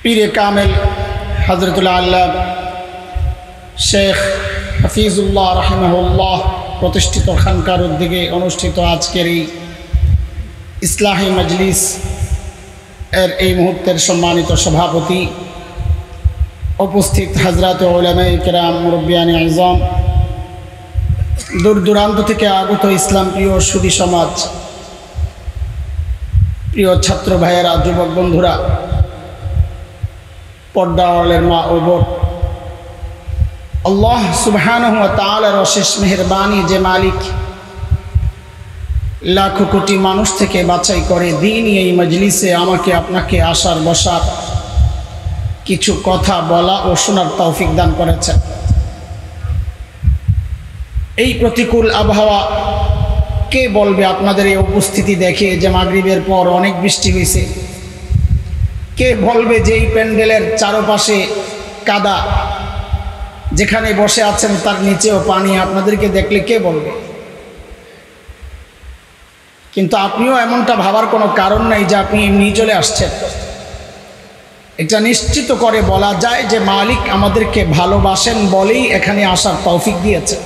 পীরে কামেল হযরতুল আল্লাহ শেখ হাফিজুল্লাহ রাহিমাহুল্লাহ প্রতিষ্ঠিত খানকার উদ্যোগে অনুষ্ঠিত আজকের এই ইসলাহি মজলিস এর এই মুহূর্তের সম্মানিত সভাপতি, উপস্থিত হযরত উলামায়ে কেরাম, মুরব্বিয়ানে আযম, দূর দূরান্ত থেকে আগত ইসলাম প্রিয় সুধী সমাজ, প্রিয় ছাত্র ভাইয়েরা, যুবক বন্ধুরা, পর্দাওয়ালের মা ও বোন, আল্লাহ সুবহানাহু ওয়া তাআলার অশেষ মেহেরবানি যে মালিক লাখো কোটি মানুষ থেকে বাছাই করে দিনই এই মজলিসে আমাকে আপনাকে আসার বসার, কিছু কথা বলা ও শোনার তৌফিক দান করেছেন। এই প্রতিকূল আবহাওয়া কে বলবে আপনাদের এই উপস্থিতি দেখে যে মাগরিবের পর অনেক বৃষ্টি হয়েছে? কে বলবে যে এই প্যান্ডেলের চারপাশে কাদা, যেখানে বসে আছেন তার নিচেও পানি? আপনাদেরকে দেখলে কে বলবে? কিন্তু আপনিও এমনটা ভাবার কোনো কারণ নাই যে আপনি এমনি চলে আসছেন। এটা নিশ্চিত করে বলা যায় যে মালিক আমাদেরকে ভালোবাসেন বলেই এখানে আসার তৌফিক দিয়েছে।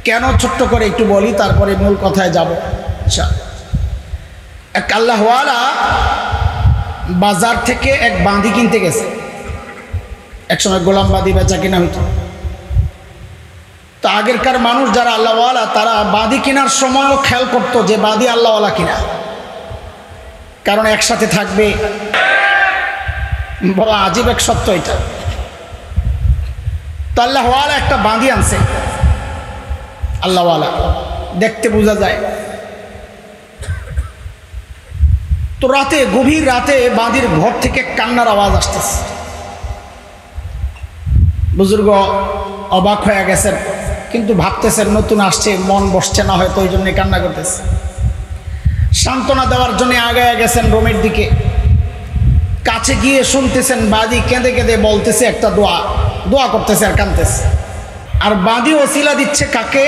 কেন ছোট্ট করে একটু বলি, তারপরে মূল কথায় যাব। এক আল্লাহওয়ালা বাজার থেকে এক বাঁধি কিনতে গেছে। একসময় গোলাম বাঁধি বেচা কিনা হইতো। তো আগেরকার মানুষ যারা আল্লাহওয়ালা, তারা বাঁধি কেনার সময়ও খেয়াল করতো যে বাঁধি আল্লাহওয়ালা কিনা, কারণ একসাথে থাকবে। বড় আজীব এক সত্য এটা। তো আল্লাহওয়ালা একটা বাঁধি আনছে, আল্লাহওয়ালা, দেখতে বোঝা যায়। তো রাতে, গভীর রাতে বাঁধির ঘর থেকে কান্নার আওয়াজ আসতেছে। বুজুর্গ অবাক হয়ে গেছেন, কিন্তু ভাবতেছেন নতুন আসছে, মন বসছে না হয়তো, ওই জন্য কান্না করতেছে। সান্ত্বনা দেওয়ার জন্য আগায় গেছেন রুমের দিকে। কাছে গিয়ে শুনতেছেন বাঁধি কেঁদে কেঁদে বলতেছে একটা দোয়া করতেছে আর কাঁদতেছে। আর বাঁধি ওসিলা দিচ্ছে কাকে?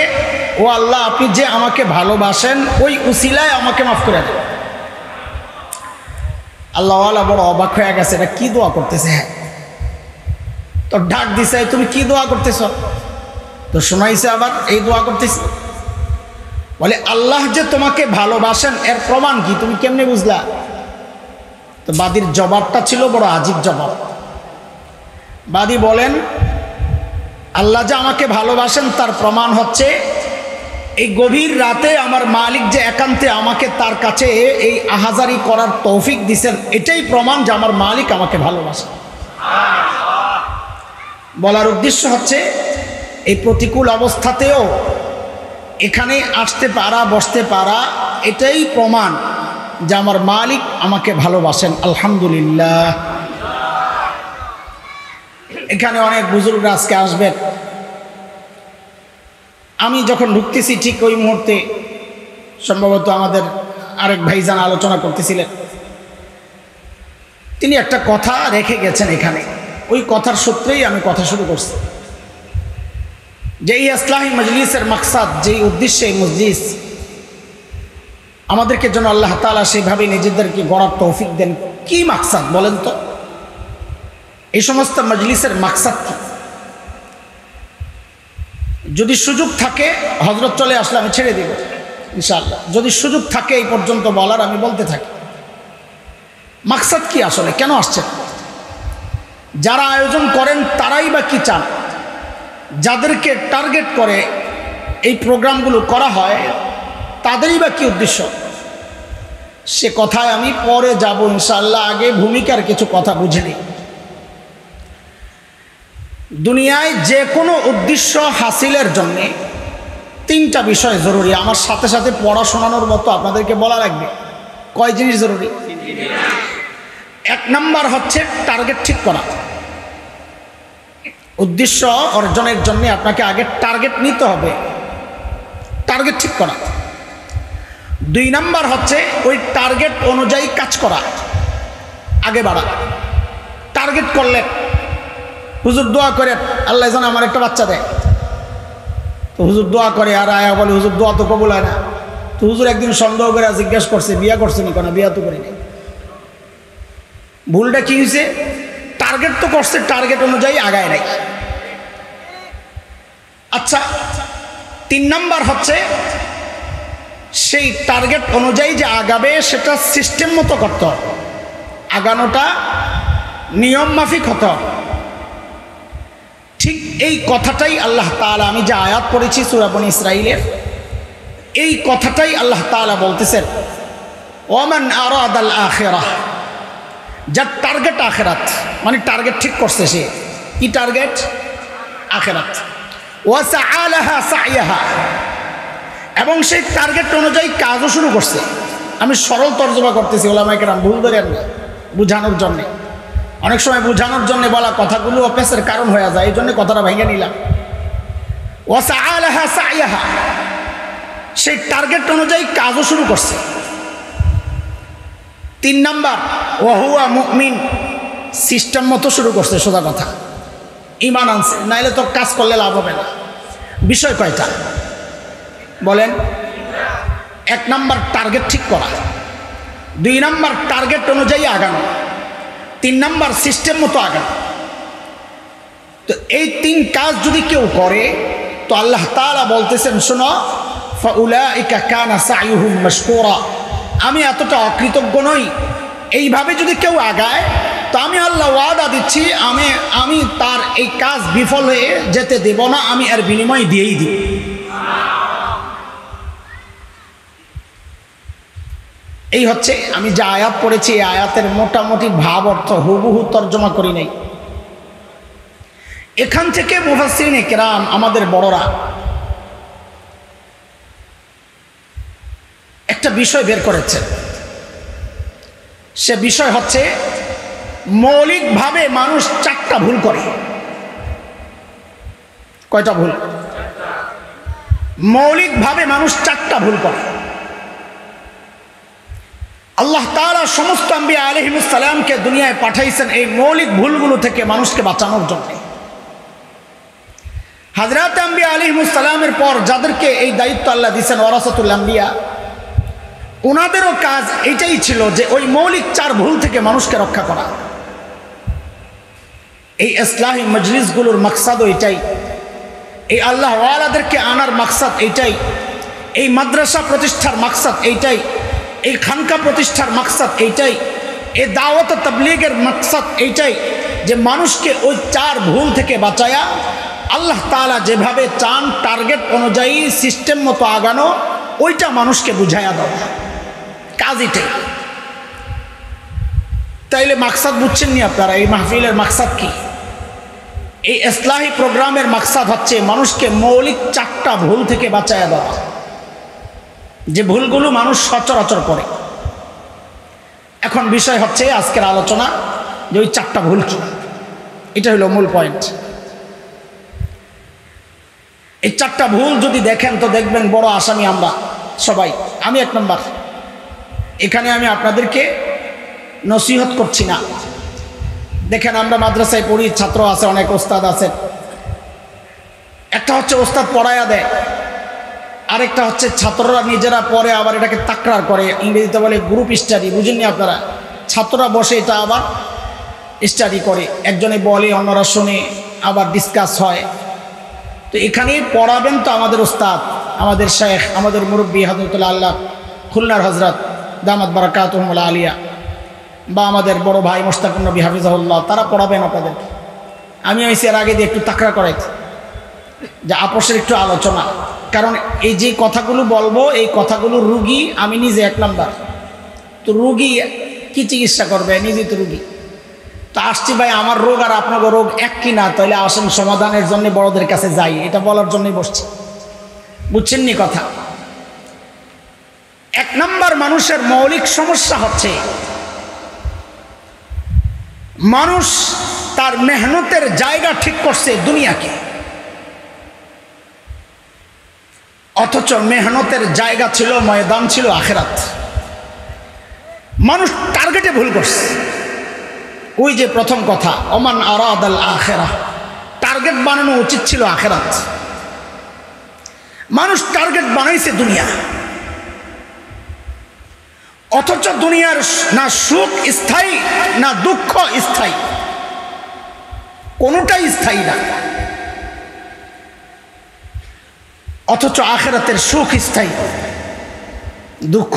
ও আল্লাহ, আপনি যে আমাকে ভালোবাসেন ওই উসিলায় আমাকে মাফ করে দেন। আল্লাহওয়ালা বড় অবাক হয়ে গেছে, এটা কি দোয়া করতেছে? হ্যাঁ, তো ডাক দিছে, তুমি কি দোয়া করতেছ? তো শোনাইছে আবার এই দোয়া করতেছি। বলে, আল্লাহ যে তোমাকে ভালোবাসেন এর প্রমাণ কি? তুমি কেমনে বুঝলা? তো বাদীর জবাবটা ছিল বড় আজীব জবাব। বাদী বলেন, আল্লাহ যে আমাকে ভালোবাসেন তার প্রমাণ হচ্ছে এই গভীর রাতে আমার মালিক যে একান্তে আমাকে তার কাছে এই আহাজারি করার তৌফিক দিছেন, এটাই প্রমাণ যে আমার মালিক আমাকে ভালোবাসেন। বলার উদ্দেশ্য হচ্ছে এই প্রতিকূল অবস্থাতেও এখানে আসতে পারা, বসতে পারা, এটাই প্রমাণ যে আমার মালিক আমাকে ভালোবাসেন। আলহামদুলিল্লাহ। এখানে অনেক বুজুর্গরা আজকে আসবেন। আমি যখন ঢুকতেছি ঠিক ওই মুহূর্তে সম্ভবত আমাদের আরেক ভাইজান আলোচনা করতেছিলেন। তিনি একটা কথা রেখে গেছেন এখানে, ওই কথার সূত্রেই আমি কথা শুরু করছি। যে এই ইসলাহি মজলিসের মাকসাদ, যেই উদ্দেশ্যে এই মজলিস, আমাদেরকে যেন আল্লাহ তাআলা সেইভাবে নিজেদেরকে গড়ার তৌফিক দেন। কি মাকসাদ বলেন তো? এই সমস্ত মজলিসের মাকসাদ কি? যদি সুযোগ থাকে, হযরত চলে আসলে আমি ছেড়ে দিব ইনশাআল্লাহ। যদি সুযোগ থাকে এই পর্যন্ত বলার, আমি বলতে থাকি। মাকসাদ কি আসলে? কেন আসছেন? যারা আয়োজন করেন তারাই বা কি চান? যাদেরকে টার্গেট করে এই প্রোগ্রামগুলো করা হয় তাদেরই বা কি উদ্দেশ্য? সে কথায় আমি পরে যাব ইনশাআল্লাহ। আগে ভূমিকার কিছু কথা বুঝে নিই। দুনিয়ায় যে কোনো উদ্দেশ্য হাসিলের জন্যে তিনটা বিষয় জরুরি। আমার সাথে সাথে পড়াশোনানোর মতো আপনাদেরকে বলা লাগবে। কয় জিনিস জরুরি? এক নাম্বার হচ্ছে টার্গেট ঠিক করা। উদ্দেশ্য অর্জনের জন্য আপনাকে আগে টার্গেট নিতে হবে, টার্গেট ঠিক করা। দুই নাম্বার হচ্ছে ওই টার্গেট অনুযায়ী কাজ করা, আগে বাড়া। টার্গেট করলেন, হুজুর দোয়া করে আল্লাহ যেন আমার একটা বাচ্চা দেয়। তো হুজুর দোয়া করে আর আয়া বলে হুজুর দোয়া তো কবুল হয় না। তো হুজুর একদিন সন্দেহ করে জিজ্ঞেস করছে, বিয়া করছেন কেন? বিয়া তো করিনি। ভুলটা কি হয়েছে? টার্গেট তো করছে, টার্গেট অনুযায়ী আগায় নাই। আচ্ছা, 3 নাম্বার হচ্ছে সেই টার্গেট অনুযায়ী যে আগাবে সেটা সিস্টেম মতো করতে হবে, আগানোটা নিয়ম মাফিক হতে হবে। ঠিক এই কথাটাই আল্লাহ তাআলা, আমি যে আয়াত পড়েছি সূরা বনী ইসরাঈলের, এই কথাটাই আল্লাহ তাআলা বলতেছেন, ওয়ামান আরাদাল আখিরাহ, যার টার্গেট আখিরাত, মানে টার্গেট ঠিক করছে সে, কি টার্গেট? আখিরাত। ওয়া সাআ লাহা সাইয়াহা, এবং সেই টার্গেট অনুযায়ী কাজও শুরু করছে। আমি সরল তর্জমা করতেছি, ওলামায়ে কেরাম ভুল ধরেন না, বুঝানোর জন্যে। অনেক সময় বুঝানোর জন্য বলা কথাগুলো অপেসের কারণ হয়ে যায়, এই জন্য কথাটা ভেঙে নিলাম। ওয়া সাআ লাহা সাইয়াহা, সেই টার্গেট অনুযায়ী কাজও শুরু করছে। 3 নাম্বার, ওয়া হুয়া মুমিন, সিস্টেম মতো শুরু করছে, সোজা কথা, ঈমান আনছে, নাইলে তো কাজ করলে লাভ হবে না। বিষয় কয়টা বলেন? 1 নাম্বার টার্গেট ঠিক করা, 2 নাম্বার টার্গেট অনুযায়ী আগানো, 3 নাম্বার সিস্টেম মতো আগানো। তো এই 3 কাজ যদি কেউ করে তো আল্লাহ তাআলা বলতেছেন, শোনো, ফাউলাইকা কানা সাইয়ুহুম মাশকুরা, আমি এতটা অকৃতজ্ঞ নই। এইভাবে যদি কেউ আগায় তো আমি আল্লাহ ওয়াদা দিচ্ছি, আমি তার এই কাজ বিফল হয়ে যেতে দেব না, আমি এর বিনিময় দিয়েই দিব। এই হচ্ছে আমি যে আয়াত পড়েছি, এই আয়াতের মোটামুটি ভাব অর্থ হুবহু তর্জমা করি নাই। এখান থেকে মুফাসসিরিনে কেরাম, আমাদের বড়রা একটা বিষয় বের করেছেন। সে বিষয় হচ্ছে, মৌলিকভাবে মানুষ 4টা ভুল করে। কয়টা ভুল? মৌলিকভাবে মানুষ 4টা ভুল করে। আল্লাহ তাআলা সমস্ত আম্বিয়া আলাইহিমুস সালামকে দুনিয়ায় পাঠাইছেন এই মৌলিক ভুলগুলো থেকে মানুষকে বাঁচানোর জন্য। হযরত আম্বিয়া আলাইহিমুস সালামের পর যাদেরকে এই দায়িত্ব আল্লাহ দিয়েছেন, ওয়ারাসাতুল আম্বিয়া, ওনাদেরও কাজ এটাই ছিল যে ওই মৌলিক 4 ভুল থেকে মানুষকে রক্ষা করা। এই ইসলাহি মজলিসগুলোর মাকসাদও এটাই, এই আল্লাহ ওয়ালাদেরকে আনার মাকসাদ এইটাই, এই মাদ্রাসা প্রতিষ্ঠার মাকসাদ এইটাই, এই খানকা প্রতিষ্ঠার মাকসাদ এইটাই, এই দাওয়াত তাবলীগের মাকসাদ এইটাই, যে মানুষকে ওই 4 ভুল থেকে বাঁচায়া আল্লাহ তাআলা যেভাবে চান টার্গেট অনুযায়ী সিস্টেম মতো আগানো, ওইটা মানুষকে বুঝাইয়া দেওয়া, কাজ এটাই। তাইলে মাকসাদ বুঝছেন নি আপনারা? এই মাহফিলের মাকসাদ কি? এই ইসলাহি প্রোগ্রামের মাকসাদ হচ্ছে মানুষকে মৌলিক 4টা ভুল থেকে বাঁচাইয়া দেওয়া, যে ভুলগুলো মানুষ সচরাচর করে। এখন বিষয় হচ্ছে আজকের আলোচনা যে ওই 4টা ভুল কি, এটা হলো মূল পয়েন্ট। এই 4টা ভুল যদি দেখেন তো দেখবেন বড় আসামি আমরা সবাই। আমি 1 নম্বর, এখানে আমি আপনাদেরকে নসিহত করছি না। দেখেন, আমরা মাদ্রাসায় পড়ি, ছাত্র আছে, অনেক ওস্তাদ আছে। একটা হচ্ছে ওস্তাদ পড়ায়া দেয়, আরেকটা হচ্ছে ছাত্ররা নিজেরা পড়ে আবার এটাকে তাকরার করে, ইংরেজিতে বলে গ্রুপ স্টাডি। বুঝেননি আপনারা? ছাত্ররা বসে এটা আবার স্টাডি করে, একজনে বলে, অন্যরা শোনে, আবার ডিসকাস হয়। তো এখানে পড়াবেন তো আমাদের ওস্তাদ, আমাদের শেখ, আমাদের মুরব্বী হযরতুল আল্লাহ খুলনার হযরত দামাত বারাকাতুহুল আলিয়া, বা আমাদের বড় ভাই মুশতাকুন নবী হাফিজাহুল্লাহ, তারা পড়াবেন আপনাদের। আমি আইসি এর আগে দিয়ে একটু তাকরা করাইছি যে আপোষের একটু আলোচনা, কারণ এই যে কথাগুলো বলবো এই কথাগুলো রুগী আমি নিজে 1 নাম্বার। তো রুগী কি চিকিৎসা করবে? নিজেই তো রুগী। তো আসছি ভাই, আমার রোগ আর আপনার রোগ এক কিনা, তাহলে আসেন সমাধানের জন্য বড়দের কাছে যাই, এটা বলার জন্যই বসছি। বুঝছেন নি কথা? 1 নাম্বার মানুষের মৌলিক সমস্যা হচ্ছে মানুষ তার মেহনতের জায়গা ঠিক করছে দুনিয়াকে, অথচ মেহনতের জায়গা ছিল, ময়দান ছিল আখিরাত। মানুষ টার্গেটে ভুল করছে। ওই যে প্রথম কথা, ওমান আরাদাল আখিরাহ, টার্গেট বানানো উচিত ছিল আখিরাত। মানুষ টার্গেট বানাইছে দুনিয়া। অথচ দুনিয়ার না সুখ স্থায়ী না দুঃখ স্থায়ী, কোনোটাই স্থায়ী না। অথচ আখিরাতের সুখ স্থায়ী, দুঃখ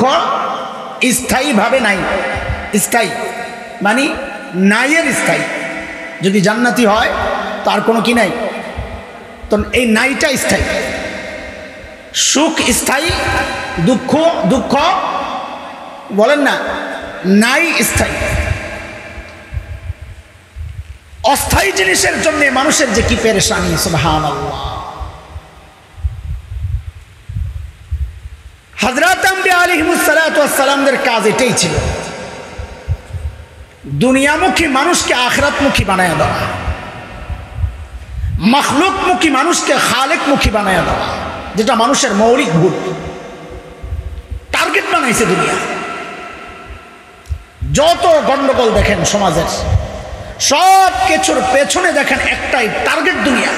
স্থায়ীভাবে নাই। স্থায়ী মানে নাইয়ের স্থায়ী। যদি জান্নাতি হয় তার কোনো কি নাই, তো এই নাইটা স্থায়ী। সুখ স্থায়ী, দুঃখ দুঃখ বলেন না, নাই স্থায়ী। অস্থায়ী জিনিসের জন্য মানুষের যে কি পেরেশানি, সুবহানাল্লাহ। হযরত আম্বিয়া আলাইহিমুস সালাতু ওয়াস সালামদের কাজ এটাই ছিল, দুনিয়ামুখী মানুষকে আখিরাতমুখী বানায়া দেওয়া, মাখলুকমুখী মানুষকে খালেকমুখী বানায়া দেওয়া, যেটা মানুষের মৌলিক ভুল। টার্গেট বানাইছে দুনিয়া। যত গন্ডগোল দেখেন সমাজের, সব কিছুর পেছনে দেখেন একটাই টার্গেট, দুনিয়া।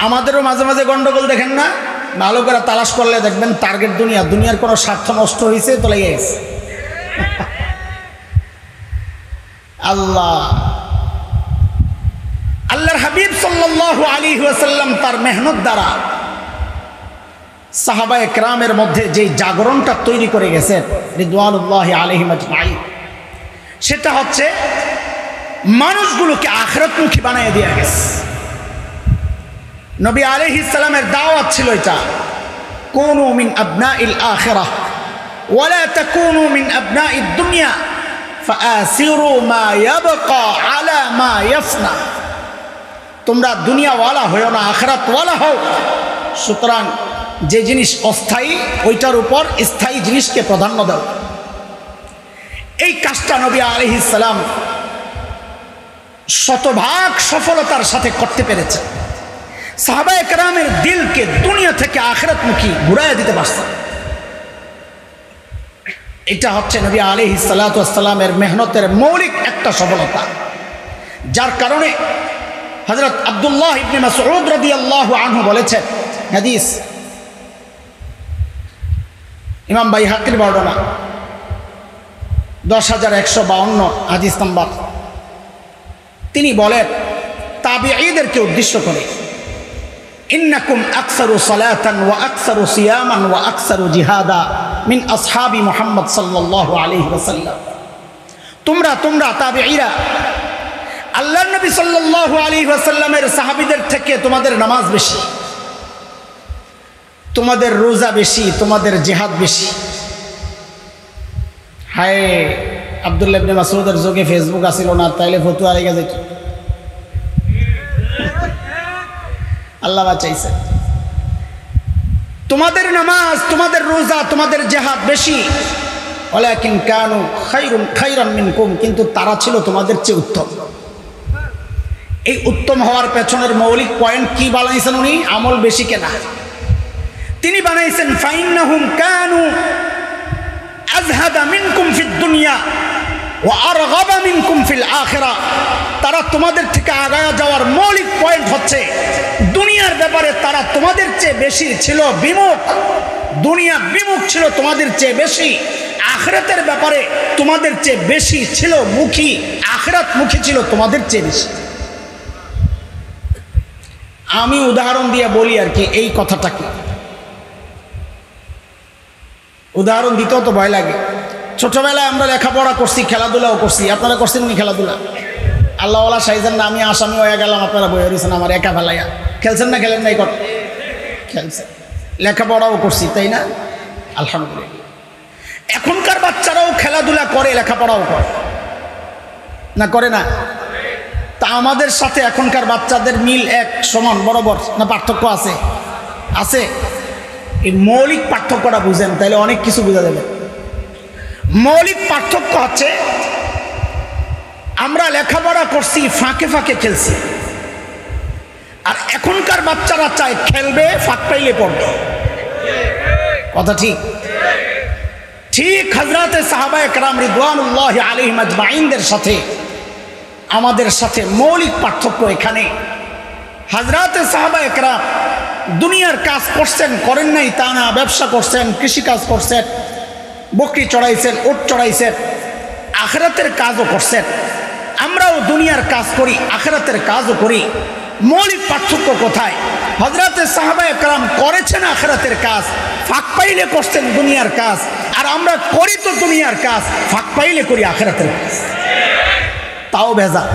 আমাদেরও মাঝে মাঝে গন্ডগোল দেখেন না, ভালো করে তালাশ করলে দেখবেন টার্গেট দুনিয়া। দুনিয়ার কোনো স্বার্থ নষ্ট হয়েছে তো লেগে গেছে। আল্লাহর হাবিব সাল্লাল্লাহু আলাইহি ওয়াসাল্লাম তার মেহনত দ্বারা সাহাবায়ে কেরামের মধ্যে যে জাগরণটা তৈরি করে গেছেন রিদওয়ানুল্লাহি আলাইহিম আজমাইন, সেটা হচ্ছে মানুষগুলোকে আখিরাতমুখী বানিয়ে দিয়ে গেছে। নবী আলাইহিস সালামের দাওয়াত ছিল এটা, কুনু মিন আবনাইল আখিরাহ ওয়া লা তাকুনু মিন আবনাইদ দুনিয়া ফাআসিরু মা ইয়াবকা আলা মা ইয়াফনা। তোমরা দুনিয়াওয়ালা হও না, আখিরাতওয়ালা হও। সুতরাং যে জিনিস অস্থায়ী ওইটার উপর স্থায়ী জিনিসকে প্রাধান্য দাও। এই কাজটা নবী আলাইহিস সালাম শতভাগ সফলতার সাথে করতে পেরেছে। সাহাবায়ে কেরামের দিলকে দুনিয়া থেকে আখিরাতমুখী ঘুরাইয়া দিতে পারছে। এটা হচ্ছে নবী আলাইহিস সালাতু ওয়াস সালামের মেহনতের মৌলিক একটা সফলতা, যার কারণে হযরত আব্দুল্লাহ ইবনে মাসউদ রাদিয়াল্লাহু আনহু বলেছেন, হাদিস ইমাম বাইহাকির বর্ণনা 10152 হাদিস নাম্বার। তিনি বলেন তাবিঈদেরকে উদ্দেশ্য করে, ইন্নাকুম আকসারু সালাতান ওয়া আকসারু সিয়ামান ওয়া আকসারু জিহাদা মিন আসহাবি মুহাম্মদ সাল্লাল্লাহু আলাইহি ওয়াসাল্লাম। তোমরা তাবিঈরা আল্লাহর নবী সাল্লাল্লাহু আলাইহি ওয়াসাল্লামের সাহাবীদের থেকে তোমাদের নামাজ বেশি, তোমাদের রোজা বেশি, তোমাদের জিহাদ বেশি। হায়, আব্দুল্লাহ ইবনে মাসউদের যুগে ফেসবুক আসিল না, তাইলে ফতুয়া লেগে যেত। আল্লাহ বাঁচাইছে। তোমাদের নামাজ, তোমাদের রোজা, তোমাদের জিহাদ বেশি। ওয়ালাকিন কানু খায়রান মিনকুম, কিন্তু তারা ছিল তোমাদের চেয়ে উত্তম। এই উত্তম হওয়ার পেছনের মৌলিক পয়েন্ট কি বানাইছেন উনি? আমল বেশি কেনা। তিনি বানাইছেন ফাইন্নাহুম কানু আযহাদা মিনকুম ফিদ দুনিয়া ওয়া আরগাবা মিনকুম ফিল আখিরাহ। তারা তোমাদের থেকে আগায়া যাওয়ার মৌলিক পয়েন্ট হচ্ছে দুনিয়ার ব্যাপারে তারা তোমাদের চেয়ে বেশি ছিল বিমুখ। দুনিয়া বিমুখ ছিল তোমাদের চেয়ে বেশি, আখিরাতের ব্যাপারে তোমাদের চেয়ে বেশি ছিল মুখী, আখিরাত মুখী ছিল তোমাদের চেয়ে বেশি। আমি উদাহরণ দিয়ে বলি আর কি এই কথাটা কি, উদাহরণ দিতেও তো ভয় লাগে। ছোটবেলায় আমরা লেখাপড়া করছি, খেলাধুলাও করছি। আপনারা করছেন নি খেলাধুলা? আল্লাহওয়ালা সাইজেন না, আমি আসামি হয়ে গেলাম, আপনারা বই হয়েছেন আমার একা ফেলাইয়া। খেলছেন না খেলেন নাই? খেলছেন। লেখাপড়াও করছি, তাই না? আলহামদুলিল্লাহ। এখনকার বাচ্চারাও খেলাধুলা করে, লেখাপড়াও করে না? করে না? তা আমাদের সাথে এখনকার বাচ্চাদের মিল এক সমান বরাবর না পার্থক্য আছে? আছে। এই মৌলিক পার্থক্যটা বুঝেন, তাহলে অনেক কিছু বোঝা যাবে। মৌলিক পার্থক্য হচ্ছে আমরা লেখাপড়া করছি, ফাঁকে ফাঁকে খেলছি, আর এখনকার বাচ্চারা চায় খেলবে, ফাঁক পাইলে পড়বে। কথা ঠিক? ঠিক হযরতে সাহাবায়ে কেরাম রিদওয়ানুল্লাহি আলাইহিম আজমাইনদের সাথে আমাদের সাথে মৌলিক পার্থক্য এখানে। হযরতে সাহাবায়ে কেরাম দুনিয়ার কাজ করছেন, করেন নাই তা না, ব্যবসা করছেন, কৃষিকাজ করছেন, বকরি চড়াইছেন, উট চড়াইছেন, আখিরাতের কাজও করছেন। আমরাও দুনিয়ার কাজ করি, আখিরাতের কাজও করি। মৌলিক পার্থক্য কোথায়? হযরতে সাহাবায়ে কেরাম করেছেন আখিরাতের কাজ, ফাঁক পাইলে করছেন দুনিয়ার কাজ, আর আমরা করি তো দুনিয়ার কাজ, ফাঁক পাইলে করি আখিরাতের কাজ, তাও ভেজাল।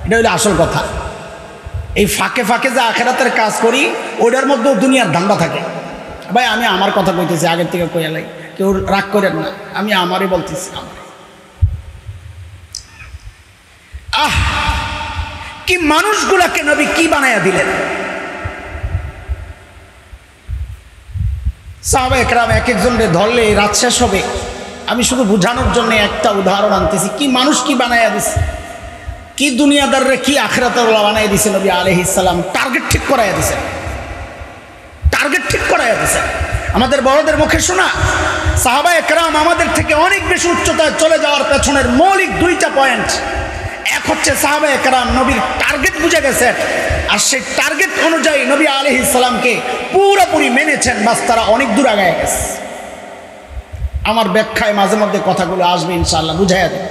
এটা হলো আসল কথা। এই ফাঁকে ফাঁকে যে আখিরাতের কাজ করি, ওটার মধ্যেও দুনিয়ার ধান্দা থাকে। ভাই আমি আমার কথা কইতেছি, আগের থেকে কইয়া লাই, কেউ রাগ করেন না, আমি আমারই বলতেছি। কি মানুষগুলাকে নবী কি বানায়া দিলেন! সাহাবায়ে কেরাম এক একজনকে ধরলে রাত শেষ হবে। আমি শুধু বুঝানোর জন্য একটা উদাহরণ আনতেছি। কি মানুষ কি বানায়া দিছে, কি দুনিয়াদাররে কি আখিরাতওয়ালা বানায়া দিছে নবী আলাইহিস সালাম। টার্গেট ঠিক করাইয়া দিছে, টার্গেট ঠিক করাইয়া দিছে। আমাদের বড়দের মুখে শোনা, সাহাবায়ে কেরাম আমাদের থেকে অনেক বেশি উচ্চতায় চলে যাওয়ার পেছনের মৌলিক দুইটা পয়েন্ট। এক হচ্ছে সাহাবায়ে কেরাম নবীর টার্গেট বুঝে গেছেন, আর সেই টার্গেট অনুযায়ী নবী আলাইহিস সালামকে পুরোপুরি মেনেছেন, বাস তারা অনেক দূর আগায় গেছে। আমার ব্যাখ্যায় মাঝে মধ্যে কথাগুলো আসবে, ইনশাআল্লাহ বুঝাইয়া দেব।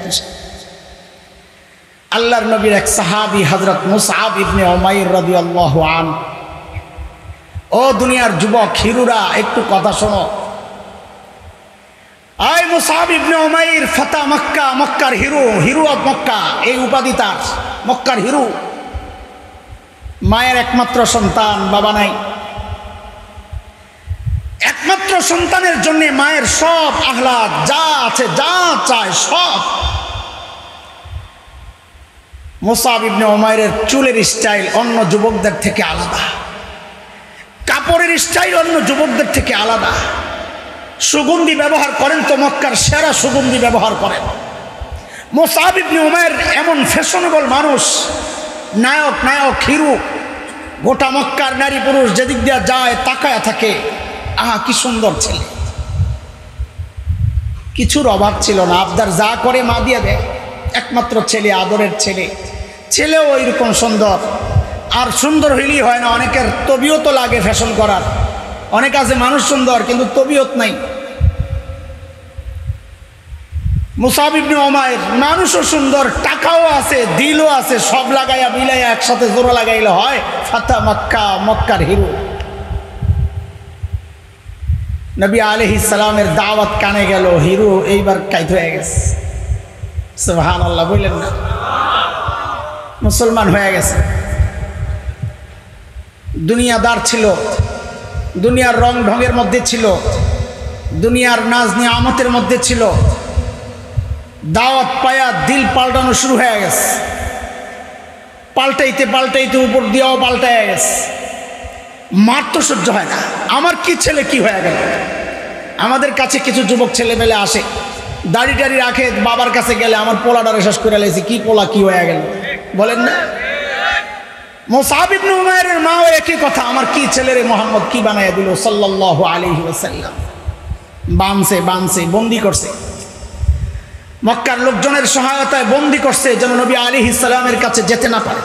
আল্লাহর নবীর এক সাহাবী হযরত মুসআব ইবনে উমাইর রাদিয়াল্লাহু আনহু। ও দুনিয়ার যুবক হিরুরা, একটু কথা শোনো। আয় মুসআব ইবনে উমাইর ফাতা মক্কা, মক্কার হিরু, হিরু অফ মক্কা, এই উপাধি তার, মক্কার হিরু। মায়ের একমাত্র সন্তান, বাবা নাই। একমাত্র সন্তানের জন্য মায়ের সব আহ্লাদ, যা আছে যা চায় সব। মুসআব ইবনে উমাইরের চুলের স্টাইল অন্য যুবকদের থেকে আলাদা, কাপড়ের স্টাইল অন্য যুবকদের থেকে আলাদা। সুগন্ধি ব্যবহার করেন তো মক্কার সেরা সুগন্ধি ব্যবহার করেন। মুসআব ইবনে উমাইর এমন ফ্যাশনেবল মানুষ, নায়ক নায়ক হিরো। গোটা মক্কার নারী পুরুষ যেদিক দিয়ে যায় তাকায়া থাকে, আহা কি সুন্দর ছেলে। কিছুর অভাব ছিল না, আবদার যা করে মা দিয়ে দেয়। একমাত্র ছেলে, আদরের ছেলে, ছেলেও ওইরকম সুন্দর। আর সুন্দর হইলেই হয় না, অনেকের তবিয়ত লাগে ফ্যাশন করার। অনেক আছে মানুষ সুন্দর কিন্তু তবিয়ত নাই। মুসআব ইবনে উমাইর মানুষও সুন্দর, টাকাও আছে, দিলও আছে, সব লাগাইয়া মিলাইয়া একসাথে জোড়া লাগাইলে হয় ফাতা মক্কা, মক্কার হিরো। নবী আলাইহিস সালামের দাওয়াত কানে গেল, হিরো এইবার কাইত হয়ে গেছে। সুবহানাল্লাহ বললেন না? মুসলমান হয়ে গেছে। দুনিয়াদার ছিল, দুনিয়ার রং ঢঙের মধ্যে ছিল, দুনিয়ার নাজ নিয়ামতের মধ্যে ছিল। দাওয়াত পায়া দিল পাল্টানো শুরু হয়ে গেছে, পাল্টাইতে পাল্টাইতে উপর দিয়েও পাল্টায় গেছে। মার তো সহ্য হয় না, আমার কি ছেলে কি হয়ে গেল। আমাদের কাছে কিছু যুবক ছেলেমেলে আসে, দাড়ি টাড়ি রাখে, বাবার কাছে গেলে আমার পোলাটারে শেষ করে লেছি, কি পোলা কি হয়ে গেল বলেন না? মুসআব ইবনে উমাইরের মাও একই কথা, আমার কি ছেলেরে মোহাম্মদ কি বানাইয়া দিল সাল্লাল্লাহু আলাইহি ওয়াসাল্লাম। বানছে বানছে, বন্দি করছে, মক্কার লোকজনের সহায়তায় বন্দি করছে, যেন নবী আলাইহিস সালামের কাছে যেতে না পারে।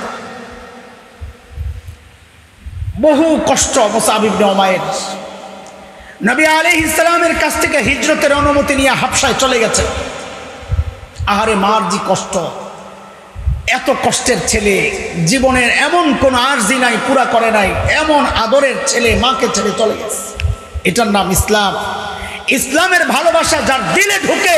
বহু কষ্ট মুসআব ইবনে উমাইর। নবী আলাইহিস সালামের কাছ থেকে হিজরতের অনুমতি নিয়ে হাবশায় চলে গেছে। আহারে মার জি কষ্ট। এত কষ্টের ছেলে, জীবনের এমন কোন আরজি নাই পুরা করে নাই, এমন আদরের ছেলে মাকে ছেড়ে চলে গেছে। এটার নাম ইসলাম। ইসলামের ভালোবাসা যার দিলে ঢুকে,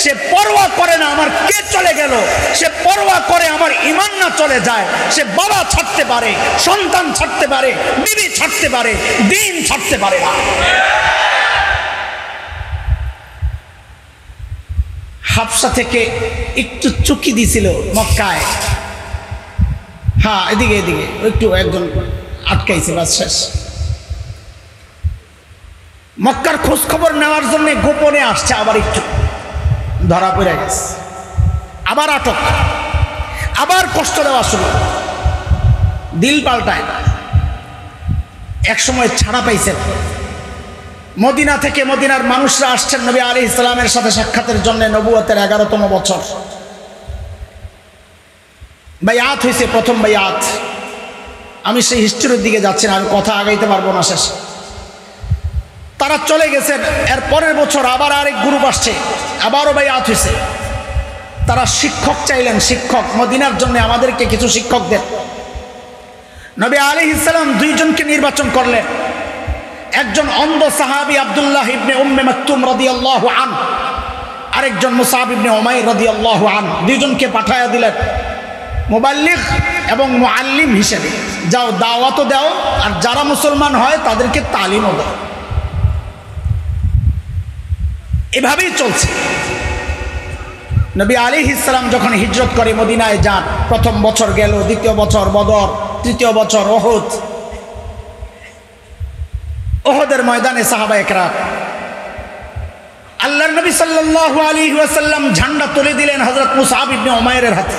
সে পরোয়া করে না আমার কে চলে গেল, সে পরোয়া করে আমার ঈমান না চলে যায়। সে বাবা ছাড়তে পারে, সন্তান ছাড়তে পারে, বিবি ছাড়তে পারে, দিন ছাড়তে পারে না। হাবশা থেকে একটু চুকি দিছিল মক্কায়, হ্যাঁ এদিকে এদিকে একটু একজন আটকাইছে, বাস শেষ। মক্কার খোঁজ খবর নেওয়ার জন্য গোপনে আসছে, আবার একটু ধরা পড়ে গেছে, আবার আটক, আবার কষ্ট দেওয়া শুরু, দিল পাল্টায় না। এক সময় ছাড়া পাইছেন। মদিনা থেকে মদিনার মানুষরা আসছেন নবী আলাইহিস সালামের সাথে সাক্ষাতের জন্য। নবুয়তের 11তম বছর বাইআত হয়েছে, প্রথম বাইআত। আমি সেই হিস্ট্রির দিকে যাচ্ছি না, আমি কথা আগাইতে পারবো না শেষ। তারা চলে গেছেন। এর পরের বছর আবার আরেক গ্রুপ আসছে, আবারও বাইআত হয়েছে। তারা শিক্ষক চাইলেন, শিক্ষক মদিনার জন্য আমাদেরকে কিছু শিক্ষক দেন। নবী আলাইহিস সালাম দুইজনকে নির্বাচন করলেন। একজন অন্ধ সাহাবী আব্দুল্লাহ ইবনে উম্মে মাকতুম রাদিয়াল্লাহু আনহু, আরেকজন মুসআব ইবনে উমাইর রাদিয়াল্লাহু আনহু, দুইজনকে পাঠায়া দিলেন মুবাল্লিগ এবং মুআল্লিম হিসেবে। যাও দাওয়াতও দাও, আর যারা মুসলমান হয় তাদেরকে তালিমও দাও। এভাবেই চলছে। নবী আলাইহিস সালাম যখন হিজরত করে মদিনায় যান, প্রথম বছর গেল, দ্বিতীয় বছর বদর, তৃতীয় বছর উহুদ। উহুদের ময়দানে সাহাবায়ে কেরাম আল্লাহর নবী সাল্লাল্লাহু আলাইহি ওয়াসাল্লাম ঝান্ডা তুলে দিলেন হযরত মুসআব ইবনে উমাইরের হাতে।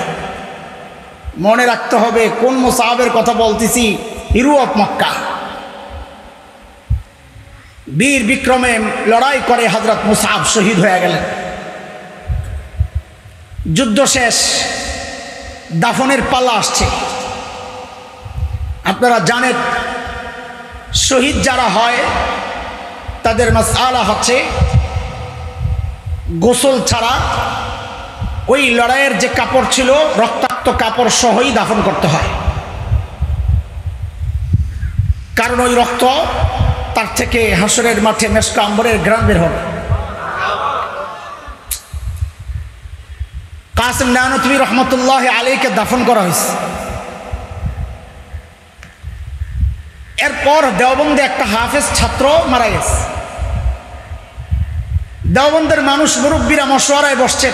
মনে রাখতে হবে কোন মুসআবের কথা বলতেছি, হিরো অফ মক্কা। বীর বিক্রমে লড়াই করে হযরত মুসআব শহীদ হয়ে গেলেন। যুদ্ধ শেষ, দাফনের পালা আসছে। আপনারা জানেন শহীদ যারা হয় তাদের মাসআলা হচ্ছে গোসল ছাড়া ওই লড়াইয়ের যে কাপড় ছিল রক্তাক্ত কাপড় সহই দাফন করতে হয়, কারণ ওই রক্ত তার থেকে হাসরের মাঠে মেশক আম্বরের ঘ্রাণ বের হবে। কাসিম নানতুবি রহমতুল্লাহ আলাইহিকে দাফন করা হয়েছে। এরপর দেওবন্দে একটা হাফেজ ছাত্র মারা গেছে। দেওবন্দের মানুষ মুরব্বীরা মশওয়ারায় বসছেন,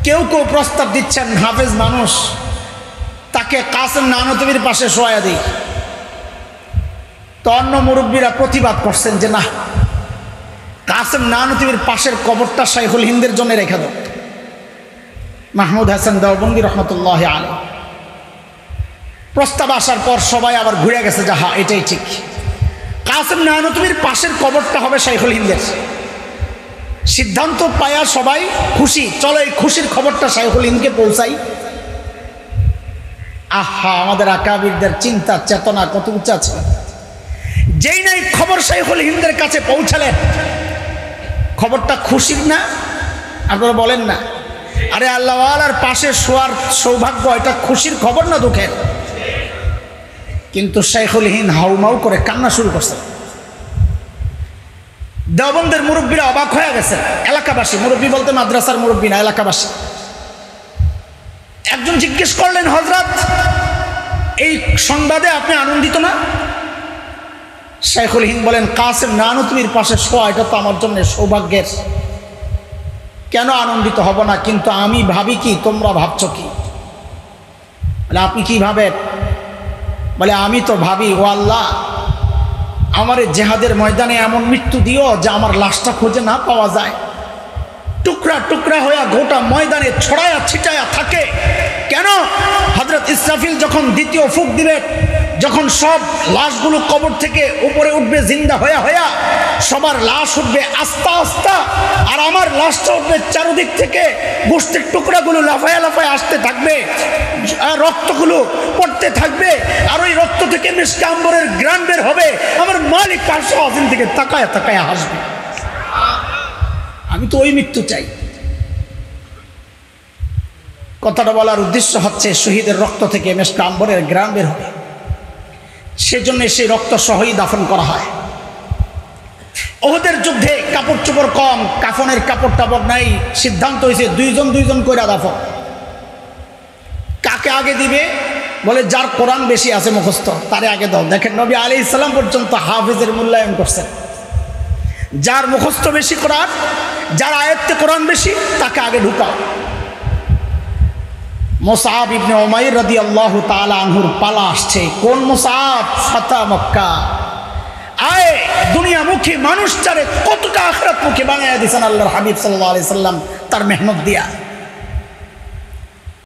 কেউ কেউ প্রস্তাব দিচ্ছেন হাফেজ মানুষ, তাকে কাসিম নানতুবির পাশে শোয়া দিই। তো অন্য মুরব্বীরা প্রতিবাদ করছেন যে না, কাসিম নানতুবির পাশের কবরটা শাইখুল হিন্দের জন্য রেখে দাও। মাহমুদ হাসান দেওবন্দি রহমতুল্লাহ আলাইহি প্রস্তাব আসার পর সবাই আবার ঘুরে গেছে যে হ্যাঁ এটাই ঠিক, কাসিম নানতুবির পাশের কবরটা হবে শাইখুল হিন্দের। সিদ্ধান্ত পায়া সবাই খুশি, চলো এই খুশির খবরটা শাইখুল হিন্দকে পৌঁছাই। আহা, আমাদের আকাবিরদের চিন্তা চেতনা কত উঁচা ছিল। যেই নাই খবর শাইখুল হিন্দের কাছে পৌঁছালেন, খবরটা খুশির না? আপনারা বলেন না? আরে আল্লাহওয়ালার পাশে শোয়ার সৌভাগ্য, এটা খুশির খবর না দুঃখের? কিন্তু শাইখুল হিন্দ হাউমাউ করে কান্না শুরু করছে। দেওবন্দের মুরব্বীরা অবাক হয়ে গেছে, এলাকাবাসী, মুরব্বী বলতে মাদ্রাসার মুরব্বী না, এলাকাবাসী। একজন জিজ্ঞেস করলেন, হযরত এই সংবাদে আপনি আনন্দিত না? শাইখুল হিন্দ বলেন, কাসিম নানতুবির পাশে শোয়া এটা তো আমার জন্য সৌভাগ্যের, কেন আনন্দিত হব না? কিন্তু আমি ভাবি কি, তোমরা ভাবছো কি? বলে আপনি কি ভাবেন? বলে আমি তো ভাবি, ও আল্লাহ, আমার জেহাদের ময়দানে এমন মৃত্যু দিও যে আমার লাশটা খুঁজে না পাওয়া যায়, টুকরা টুকরা হয়ে গোটা ময়দানে ছড়ায়া ছিটায়া থাকে। কেন? হযরত ইসরাফিল যখন দ্বিতীয় ফুঁক দিবে, যখন সব লাশগুলো কবর থেকে উপরে উঠবে জিন্দা হয়ে হয়ে, সবার লাশ উঠবে আস্তা আস্তা, আর আমার লাশটা উঠবে চারদিক থেকে, গোশতের টুকরাগুলো লাফায়া লাফায়া আসতে থাকবে, রক্তগুলো পড়তে থাকবে, আর ওই রক্ত থেকে মিশকে আম্বরের ঘ্রাণ বের হবে। আমার মালিক পার্শ্ব আজিম থেকে তাকায়া তাকায়া হাসবে। আমি তো ওই মৃত্যু চাই। কথাটা বলার উদ্দেশ্য হচ্ছে শহীদের রক্ত থেকে মিশকে আম্বরের ঘ্রাণ বের হবে, সেজন্য সেই রক্ত সহই দাফন করা হয়। উহুদের যুদ্ধে কাপড় চোপড় কম, কাফনের কাপড় টাপড় নাই, সিদ্ধান্ত হয়েছে দুইজন দুইজন কইরা দাফন। কাকে আগে দিবে? বলে যার কোরআন বেশি আছে মুখস্থ তারে আগে দাও। দেখেন নবী আলাইহিস সালাম পর্যন্ত হাফেজের মূল্যায়ন করছেন। যার মুখস্থ বেশি কোরআন, যার আয়াতে কোরআন বেশি, তাকে আগে ঢুকাও। মুসআব ইবনে উমাইর রাদিয়াল্লাহু তাআলা আনহুর পালা আসছে। কোন মুসআব? ফাতা মক্কা। আয় দুনিয়ামুখী মানুষটারে কতটা আখিরাতমুখী বানায়া দিয়েছেন আল্লাহর হাবিব সাল্লাল্লাহু আলাইহি সাল্লাম তার মেহনত দিয়া।